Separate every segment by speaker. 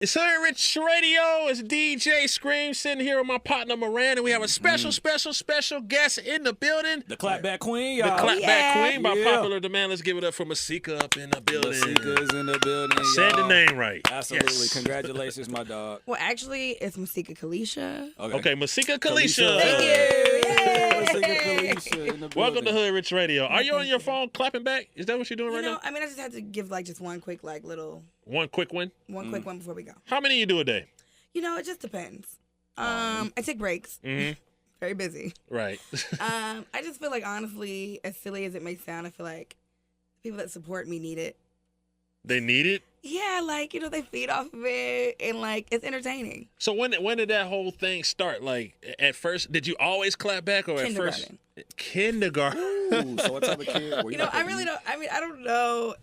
Speaker 1: It's Hoodrich Radio. It's DJ Scream sitting here with my partner Miranda. We have a special guest in the building.
Speaker 2: The Clapback Queen,
Speaker 1: y'all. The Clapback Queen by
Speaker 2: Yeah.
Speaker 1: popular demand. Let's give it up for Masika up in the building.
Speaker 2: Masika is in the building, y'all.
Speaker 1: Said the name right.
Speaker 2: Absolutely.
Speaker 1: Yes.
Speaker 2: Congratulations, my dog.
Speaker 3: Well, actually, it's Masika Kalysha.
Speaker 1: Okay, Masika Kalysha.
Speaker 3: Thank you.
Speaker 2: Yeah, Masika Kalysha in the building.
Speaker 1: Welcome to Hoodrich Radio. Are you on your phone clapping back? Is that what you're doing right now?
Speaker 3: I mean, I just had to give just one quick little
Speaker 1: One quick one?
Speaker 3: quick one before we go.
Speaker 1: How many you do a day?
Speaker 3: It just depends. I take breaks.
Speaker 1: Mm-hmm.
Speaker 3: Very busy.
Speaker 1: Right.
Speaker 3: I just feel like, honestly, as silly as it may sound, I feel like people that support me need it.
Speaker 1: They need it?
Speaker 3: Yeah, they feed off of it, and it's entertaining.
Speaker 1: So when did that whole thing start? At first, did you always clap back, or at first? Kindergarten.
Speaker 2: Ooh, so what type of kid were you?
Speaker 3: I really don't. I mean, I don't know.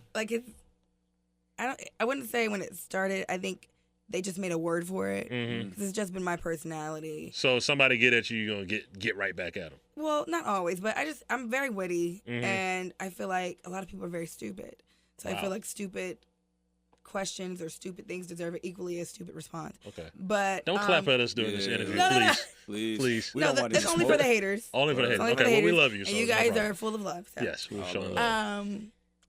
Speaker 3: I wouldn't say when it started. I think they just made a word for it.
Speaker 1: Mm-hmm.
Speaker 3: 'Cause it's just been my personality.
Speaker 1: So somebody get at you, you're gonna get right back at them.
Speaker 3: Well, not always, but I'm very witty, and I feel like a lot of people are very stupid. So I feel like stupid questions or stupid things deserve equally a stupid response.
Speaker 1: Okay.
Speaker 3: But
Speaker 1: don't clap at us during this interview, please.
Speaker 2: We don't want
Speaker 3: that's only for the haters.
Speaker 1: Only for the haters.
Speaker 3: Only
Speaker 1: Okay,
Speaker 3: for the
Speaker 1: well, we
Speaker 3: haters.
Speaker 1: love you.
Speaker 3: And
Speaker 1: So
Speaker 3: you guys are full of love. So.
Speaker 1: Yes, we're showing love.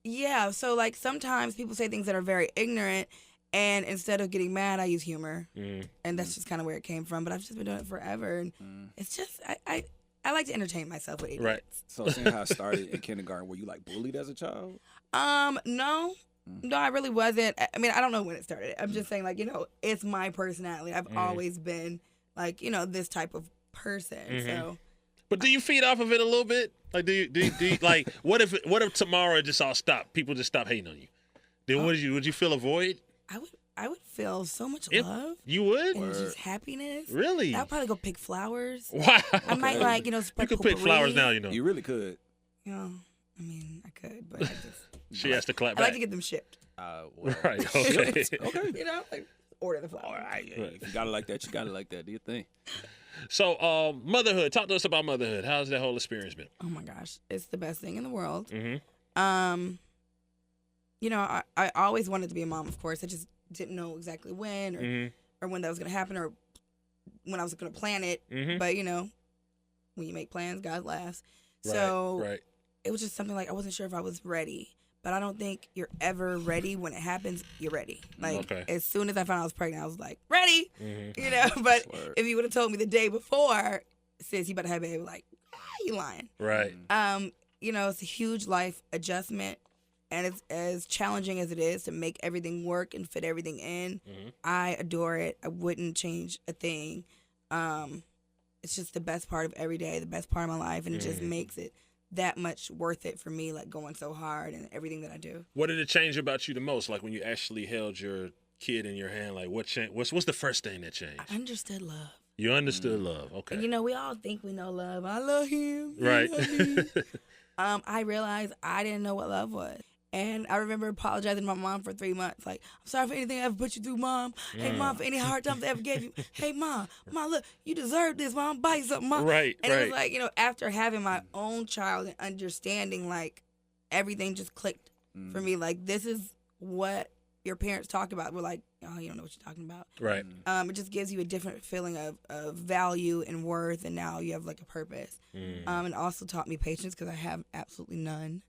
Speaker 3: Yeah, so sometimes people say things that are very ignorant, and instead of getting mad, I use humor, and that's just kind of where it came from. But I've just been doing it forever, and it's just I like to entertain myself with idiots.
Speaker 1: Right.
Speaker 2: So seeing how it started in kindergarten, were you bullied as a child?
Speaker 3: No, I really wasn't. I mean, I don't know when it started. I'm just saying, it's my personality. I've always been this type of person. So.
Speaker 1: But do you feed off of it a little bit? Do you what if tomorrow it just all stopped? People just stop hating on you. Then would you feel a void?
Speaker 3: I would feel so much love.
Speaker 1: You would?
Speaker 3: And just happiness.
Speaker 1: Really?
Speaker 3: I'd probably go pick flowers.
Speaker 1: Wow.
Speaker 3: I might spread
Speaker 1: You could pick flowers now,
Speaker 2: You really could.
Speaker 3: I mean, I could, but I just.
Speaker 1: She has to clap
Speaker 3: I
Speaker 1: back.
Speaker 3: like to get them shipped.
Speaker 1: Right. Okay.
Speaker 3: Okay. Order the flowers.
Speaker 2: All right. If you got it like that, you got it like that. Do you think?
Speaker 1: So, motherhood. Talk to us about motherhood. How's that whole experience been?
Speaker 3: Oh my gosh, it's the best thing in the world.
Speaker 1: Mm-hmm.
Speaker 3: I always wanted to be a mom. Of course, I just didn't know exactly when or when that was gonna happen or when I was gonna plan it.
Speaker 1: Mm-hmm.
Speaker 3: But when you make plans, God laughs.
Speaker 1: Right,
Speaker 3: So
Speaker 1: right.
Speaker 3: It was just something I wasn't sure if I was ready. But I don't think you're ever ready. When it happens, you're ready. As soon as I found out I was pregnant, I was like, ready.
Speaker 1: Mm-hmm.
Speaker 3: But if you would have told me the day before, sis, you better have a baby, you lying.
Speaker 1: Right.
Speaker 3: It's a huge life adjustment. And it's as challenging as it is to make everything work and fit everything in. I adore it. I wouldn't change a thing. It's just the best part of every day, the best part of my life. And it just makes it that much worth it for me, going so hard and everything that I do.
Speaker 1: What did it change about you the most? When you actually held your kid in your hand, what changed? What's the first thing that changed?
Speaker 3: I understood love.
Speaker 1: You understood love. Okay.
Speaker 3: And, we all think we know love. I love him.
Speaker 1: Right.
Speaker 3: I realized I didn't know what love was. And I remember apologizing to my mom for 3 months. I'm sorry for anything I ever put you through, Mom. Hey, Mom, for any hard times I ever gave you. Hey, Mom, look, you deserve this, Mom. Buy you something, Mom.
Speaker 1: Right,
Speaker 3: and it was after having my own child and understanding, everything just clicked for me. This is what your parents talk about. We're like, oh, you don't know what you're talking about.
Speaker 1: Right.
Speaker 3: It just gives you a different feeling of value and worth, and now you have a purpose. And also taught me patience because I have absolutely none.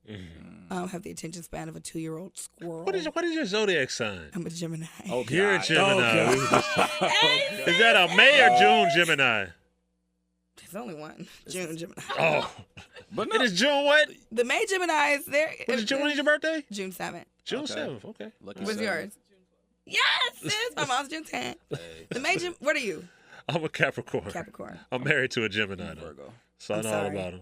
Speaker 3: Have the attention span of a 2-year-old squirrel.
Speaker 1: What is your zodiac sign?
Speaker 3: I'm a Gemini.
Speaker 1: Oh, you're a Gemini.
Speaker 2: Oh,
Speaker 1: is that a May or June Gemini?
Speaker 3: There's only one. June Gemini.
Speaker 1: Oh.
Speaker 2: But
Speaker 1: It is June what?
Speaker 3: The May Gemini is there.
Speaker 1: When is your birthday?
Speaker 3: June 7th.
Speaker 1: June 7th. Okay.
Speaker 2: Lucky
Speaker 3: What's yours? Yes, sis. My mom's June 10th. The May what are you?
Speaker 1: I'm a Capricorn.
Speaker 3: Capricorn.
Speaker 1: I'm married to a Gemini, though.
Speaker 2: Virgo.
Speaker 1: So I know all about them.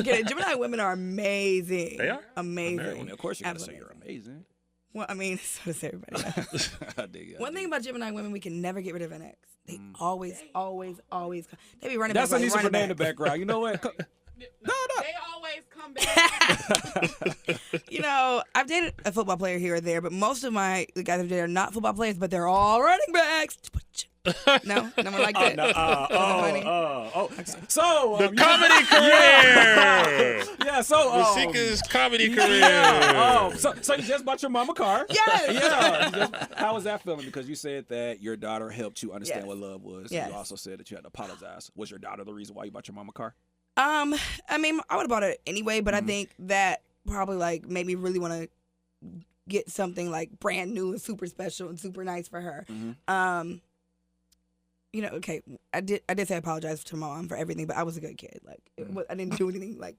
Speaker 3: Gemini women are amazing.
Speaker 1: They are?
Speaker 3: Amazing.
Speaker 2: Well, of course, you gotta say
Speaker 3: Absolutely.
Speaker 2: you're amazing.
Speaker 3: Well, I mean, so does everybody else.
Speaker 2: I dig it.
Speaker 3: One thing about Gemini women, we can never get rid of an ex. They always they be running
Speaker 2: That's
Speaker 3: back.
Speaker 2: Anissa
Speaker 3: running
Speaker 2: Renee in the
Speaker 3: back.
Speaker 2: background. You know what?
Speaker 4: They always come back.
Speaker 3: I've dated a football player here or there, but most of the guys I've dated are not football players, but they're all running backs. No, no one liked it.
Speaker 2: No,
Speaker 3: funny?
Speaker 2: So
Speaker 1: The comedy career.
Speaker 2: Yeah, so
Speaker 1: Masika's comedy career.
Speaker 2: Yeah. So you just bought your mom a car?
Speaker 3: Yes.
Speaker 2: Yeah. How was that feeling? Because you said that your daughter helped you understand
Speaker 3: Yes.
Speaker 2: what love was.
Speaker 3: Yes.
Speaker 2: You also said that you had to apologize. Was your daughter the reason why you bought your mom a car?
Speaker 3: I mean, I would have bought it anyway, but I think that probably like made me really want to get something like brand new and super special and super nice for her. You know, okay, I did say I apologize to my mom for everything, but I was a good kid. Like, I didn't do anything like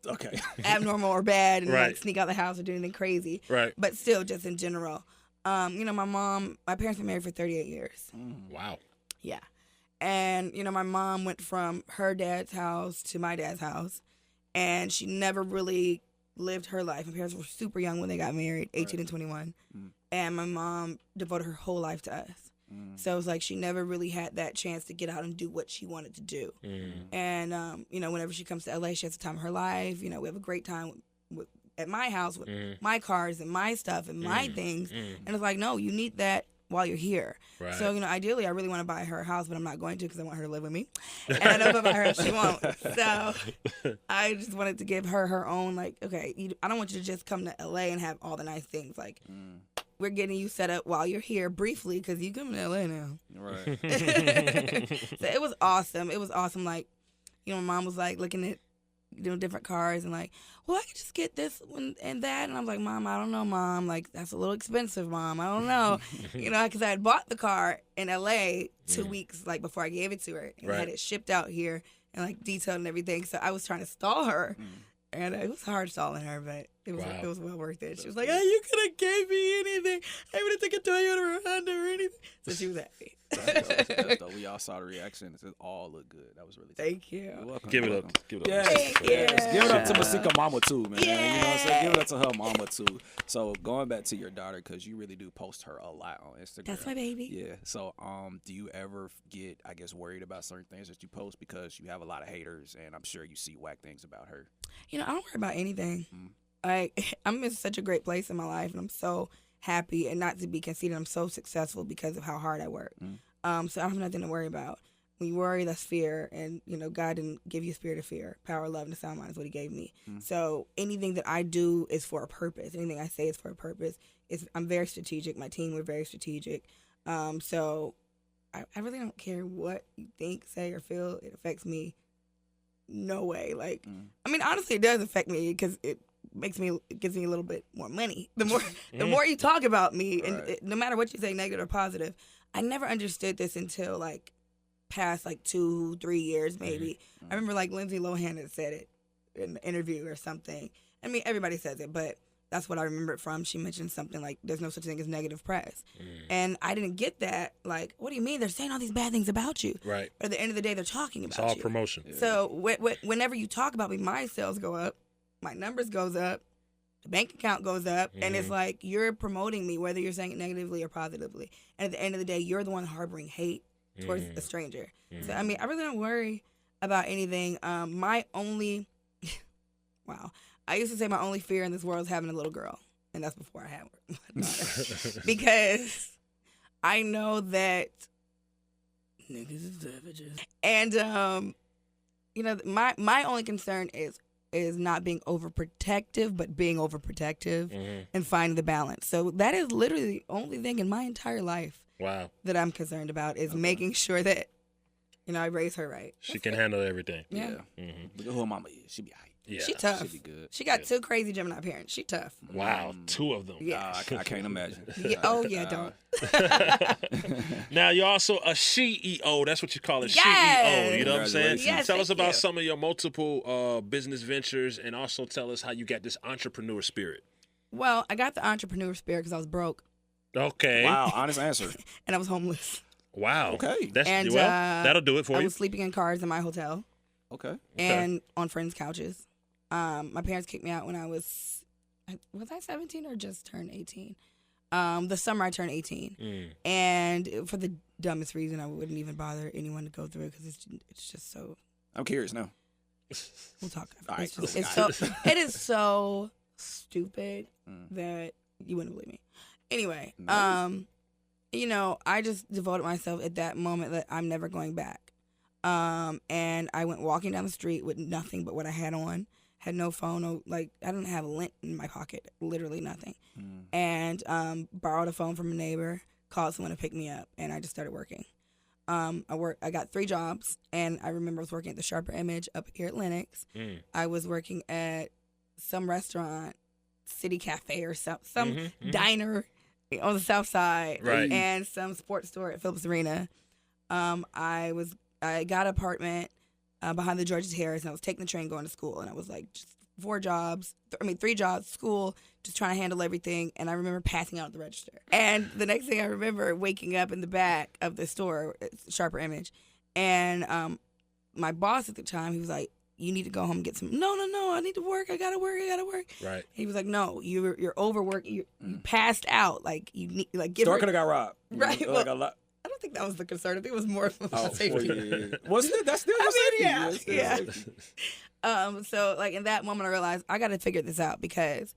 Speaker 3: abnormal or bad and like sneak out the house or do anything crazy.
Speaker 1: Right.
Speaker 3: But still, just in general, you know, my parents been married for 38 years.
Speaker 1: Wow.
Speaker 3: Yeah. And, you know, my mom went from her dad's house to my dad's house, and she never really lived her life. My parents were super young when they got married, 18 and 21. And my mom devoted her whole life to us. So it was like she never really had that chance to get out and do what she wanted to do. And, you know, whenever she comes to LA, she has the time of her life. You know, we have a great time at my house with my cars and my stuff and my things. And it's like, no, you need that while you're here.
Speaker 1: Right.
Speaker 3: So, you know, ideally, I really want to buy her a house, but I'm not going to because I want her to live with me. And I know if I buy her if she won't. So I just wanted to give her her own, like, okay, I don't want you to just come to LA and have all the nice things. Like, we're getting you set up while you're here briefly because you come to LA now.
Speaker 2: Right.
Speaker 3: So it was awesome. It was awesome. Like, you know, my mom was like looking at, you know, different cars and like, well, I could just get this one and that. And I was like, Mom, I don't know, Mom. Like, that's a little expensive, Mom. I don't know. You know, because I had bought the car in LA 2 weeks like before I gave it to her and had it shipped out here and like detailed and everything. So I was trying to stall her. And it was hard stalling her, but it was well worth it. She was like, "Hey, you could have gave me anything. I would have taken Toyota or a Honda or anything." So she was happy.
Speaker 2: That's dope. We all saw the reaction. It all looked good. That was really tough.
Speaker 3: Thank you.
Speaker 2: You're welcome.
Speaker 1: Give it
Speaker 2: You're
Speaker 1: up.
Speaker 2: welcome.
Speaker 1: Give it up.
Speaker 2: Yes.
Speaker 3: Yes.
Speaker 2: Give it up to Masika Mama too, man.
Speaker 3: Yeah.
Speaker 2: You know what I'm saying? Give it up to her mama too. So going back to your daughter, because you really do post her a lot on Instagram.
Speaker 3: That's my baby.
Speaker 2: Yeah. So do you ever get, I guess, worried about certain things that you post because you have a lot of haters, and I'm sure you see whack things about her?
Speaker 3: You know, I don't worry about anything. Like, I'm in such a great place in my life, and I'm so happy, and not to be conceited, I'm so successful because of how hard I work. So I don't have nothing to worry about. When you worry, that's fear, and, you know, God didn't give you a spirit of fear. Power, love, and a sound mind is what he gave me. So anything that I do is for a purpose. Anything I say is for a purpose. I'm very strategic. My team, we're very strategic. So I really don't care what you think, say, or feel. It affects me no way. Like, I mean, honestly, it does affect me because it gives me a little bit more money. The more you talk about me, and no matter what you say, negative or positive, I never understood this until like past like 2-3 years maybe. I remember like Lindsay Lohan had said it in an interview or something. I mean, everybody says it, but that's what I remember it from. She mentioned something like, there's no such thing as negative press. And I didn't get that. Like, what do you mean? They're saying all these bad things about you.
Speaker 1: Right.
Speaker 3: But at the end of the day, they're talking about you.
Speaker 1: It's all promotion.
Speaker 3: So whenever you talk about me, my sales go up, my numbers goes up, the bank account goes up, and it's like you're promoting me, whether you're saying it negatively or positively. And at the end of the day, you're the one harboring hate towards a stranger. So, I mean, I really don't worry about anything. My only, I used to say my only fear in this world is having a little girl. And that's before I had my daughter. Because I know that niggas is savages. And, you know, my only concern is not being overprotective, but being overprotective and finding the balance. So that is literally the only thing in my entire life that I'm concerned about is making sure that, you know, I raise her right.
Speaker 1: She can handle everything.
Speaker 3: Yeah.
Speaker 2: Look at who her mama is. She be all right.
Speaker 1: Yeah.
Speaker 3: She tough.
Speaker 2: She be good.
Speaker 3: She got 2 crazy Gemini parents. She tough.
Speaker 1: Wow. 2 of them.
Speaker 3: Yeah.
Speaker 2: I can't imagine.
Speaker 3: Yeah. Oh, yeah, don't.
Speaker 1: Now, you're also a CEO. That's what you call it,
Speaker 3: Yes.
Speaker 1: CEO. You know what I'm saying?
Speaker 2: Congratulations.
Speaker 3: Yes,
Speaker 1: Tell
Speaker 3: thank
Speaker 1: us about
Speaker 3: you.
Speaker 1: some of your multiple business ventures, and also tell us how you got this entrepreneur spirit.
Speaker 3: Well, I got the entrepreneur spirit because I was broke
Speaker 1: Okay.
Speaker 2: Wow, honest answer.
Speaker 3: and I was homeless.
Speaker 1: Wow.
Speaker 2: Okay.
Speaker 1: That's,
Speaker 3: And,
Speaker 1: that'll do it for
Speaker 3: I
Speaker 1: you.
Speaker 3: was sleeping in cars in my hotel
Speaker 2: Okay.
Speaker 3: and on friends' couches. My parents kicked me out when I was I 17 or just turned 18? The summer I turned 18. And for the dumbest reason, I wouldn't even bother anyone to go through it because it's just so.
Speaker 2: I'm curious now.
Speaker 3: We'll talk after.
Speaker 2: All right.
Speaker 3: It is so stupid that you wouldn't believe me. Anyway,
Speaker 2: Nice.
Speaker 3: I just devoted myself at that moment that I'm never going back. And I went walking down the street with nothing but what I had on. Had no phone, I didn't have a lint in my pocket, literally nothing. And borrowed a phone from a neighbor, called someone to pick me up, and I just started working. I got 3 jobs, and I remember I was working at the Sharper Image up here at Lenox. I was working at some restaurant, City Cafe or some diner on the south side,
Speaker 1: Right.
Speaker 3: and some sports store at Phillips Arena. I got an apartment behind the Georgia Terrace, and I was taking the train going to school, and I was like just 3 jobs, school, just trying to handle everything. And I remember passing out at the register. And the next thing I remember, waking up in the back of the store, Sharper Image, and my boss at the time, he was like, "You need to go home and get some." No, I need to work. I gotta work.
Speaker 1: Right.
Speaker 3: He was like, "No, you're overworked. You passed out. Like you need get."
Speaker 2: Store could have got robbed.
Speaker 3: Right.
Speaker 2: Like a lot.
Speaker 3: I don't think that was the concern. I think it was more of safety.
Speaker 2: Yeah. What's that? That's still your safety.
Speaker 3: Yeah.
Speaker 2: Safety.
Speaker 3: So like in that moment, I realized I got to figure this out because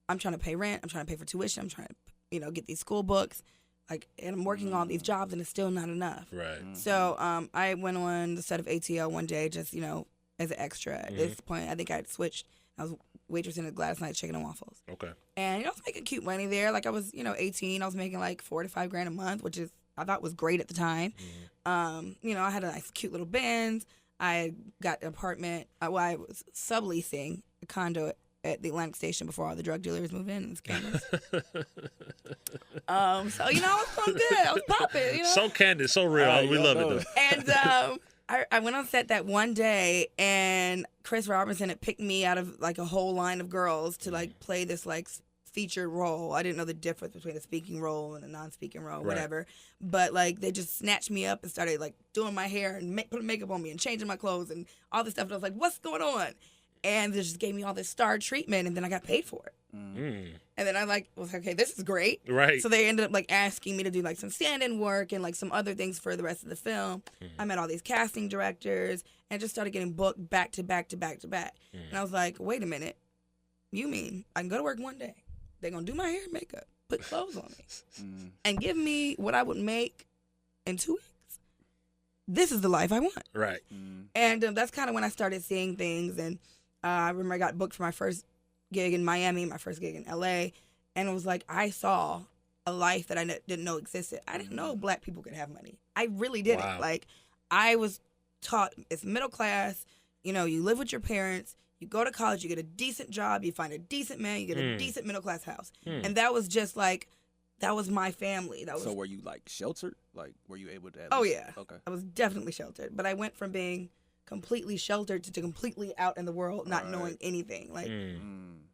Speaker 3: I'm trying to pay rent. I'm trying to pay for tuition. I'm trying to, get these school books. And I'm working on these jobs, and it's still not enough.
Speaker 1: Right.
Speaker 3: So I went on the set of ATL one day, just as an extra. At this point, I think I had switched. I was waitressing at Gladys Knight Chicken and Waffles.
Speaker 1: Okay.
Speaker 3: And I was making cute money there. Like I was 18. I was making like $4,000 to $5,000 a month, which is I thought was great at the time. I had a nice cute little Benz. I got an apartment. I was subleasing a condo at the Atlantic Station before all the drug dealers moved in and the scammers. I was doing good. I was popping.
Speaker 1: So candid, so real. We love it though.
Speaker 3: And I went on set that one day, and Chris Robinson had picked me out of like a whole line of girls to like play this like featured role. I didn't know the difference between a speaking role and a non-speaking role, whatever. But like they just snatched me up and started like doing my hair and putting makeup on me and changing my clothes and all this stuff. And I was like, "What's going on?" And they just gave me all this star treatment, and then I got paid for it. And then I was like, "Okay, this is great."
Speaker 1: Right.
Speaker 3: So they ended up like asking me to do like some stand-in work and like some other things for the rest of the film. I met all these casting directors and just started getting booked back to back to back to back. And I was like, "Wait a minute, you mean I can go to work one day? They're going to do my hair and makeup, put clothes on me, and give me what I would make in 2 weeks? This is the life I want."
Speaker 1: Right.
Speaker 3: And that's kind of when I started seeing things. And I remember I got booked for my first gig in Miami, my first gig in LA. And it was like I saw a life that I didn't know existed. I didn't know Black people could have money. I really didn't.
Speaker 1: Wow.
Speaker 3: Like I was taught it's middle class. You live with your parents. You go to college, you get a decent job, you find a decent man, you get a decent middle class house. And that was just like, that was my family. So
Speaker 2: were you like sheltered? Like were you able to
Speaker 3: yeah.
Speaker 2: Okay.
Speaker 3: I was definitely sheltered. But I went from being completely sheltered to completely out in the world, not knowing anything. Like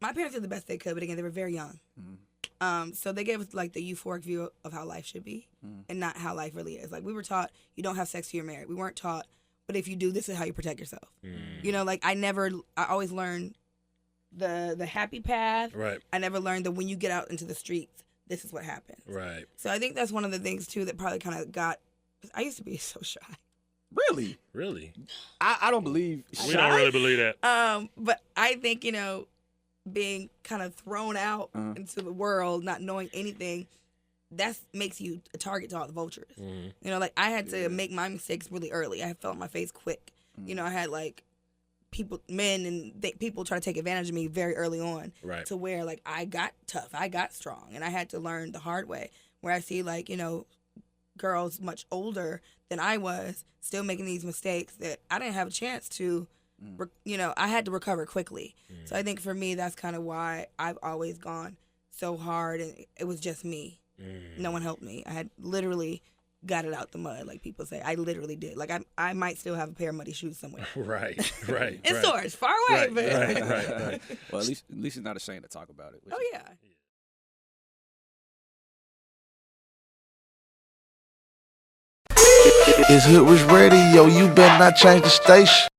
Speaker 3: my parents did the best they could, but again, they were very young. So they gave us like the euphoric view of how life should be and not how life really is. Like we were taught you don't have sex till you're married. We weren't taught, but if you do, this is how you protect yourself. I always learned the happy path.
Speaker 1: Right.
Speaker 3: I never learned that when you get out into the streets, this is what happens.
Speaker 1: Right.
Speaker 3: So I think that's one of the things too that probably kind of I used to be so shy.
Speaker 2: Really?
Speaker 1: Really?
Speaker 2: I don't believe
Speaker 1: We don't really believe that.
Speaker 3: But I think, being kind of thrown out into the world, not knowing anything, that makes you a target to all the vultures. Like I had to make my mistakes really early. I fell on my face quick. I had like men and people try to take advantage of me very early on.
Speaker 1: Right.
Speaker 3: To where like I got tough, I got strong, and I had to learn the hard way. Where I see like, girls much older than I was still making these mistakes that I didn't have a chance to, I had to recover quickly. So I think for me, that's kind of why I've always gone so hard, and it was just me. No one helped me. I had literally got it out the mud, like people say. I literally did. Like I might still have a pair of muddy shoes somewhere.
Speaker 1: Right.
Speaker 3: In stores, far away.
Speaker 1: Right,
Speaker 3: but
Speaker 1: right.
Speaker 2: Well, at least he's not ashamed to talk about it.
Speaker 3: Oh yeah.
Speaker 5: It's Hoodrich Radio, you better not change the station.